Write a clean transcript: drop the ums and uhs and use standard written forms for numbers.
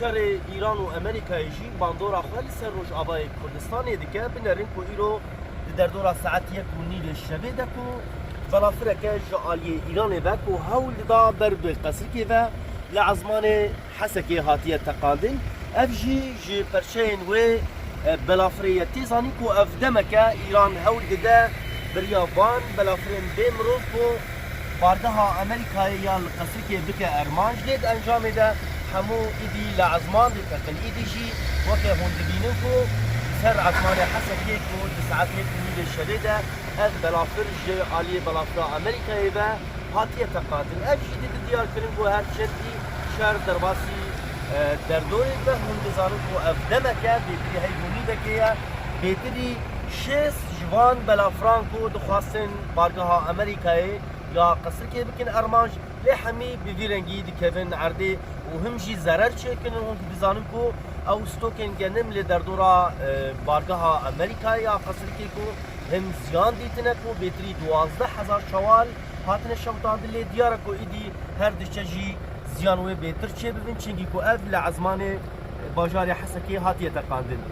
شر ایران و امریکا جی باندورا خالی سر روش آبای کردستان دیگه بنرین کو ایرو در دورا ساعت یک و نیل شبه دکو بلافر که جالی ایران دکو هول دا بر به قصر که و لعزمان حسکی هاتیه تقاندن افجی پرچین و بلافری تیزانی کو افدمکه ایران هول ده بریابان بلافرین بمروف کو باردها امریکایی یا قصر که بکه ارمانج دید انجام ده همو ایدی لعزمان دید تکن ایدی جی وکه هندبینن کو سر عزمان حسن یک کو ساعت یک نیل شدیده از بلافر جی آلی بلافر امریکایی و هاتیه تقاطن اف جی دید دیار کرن کو هر شدی شهر درباسی در دوری به هندزانو کو افدمکه بیتری هیونی دکیه بیتری شش جوان بلافران کو دخواستن بارگاه امریکایی یا قصر که بکن ارمانج لی همی بویرنگی دکوین عرضی و هم جی ضرر چه کنن هون بزانم کو او ستوکن گنم لی در دورا بارگاه امریکا یا قصر که کو هم زیان دیتنه کو بیتری 12,000 شوال هاتن شمتان دلی دیاره کو ایدی هر دشته جی زیان و بیتر چه ببین چنگی کو اف لعزمان باجار حسکی هاتیه تقاندن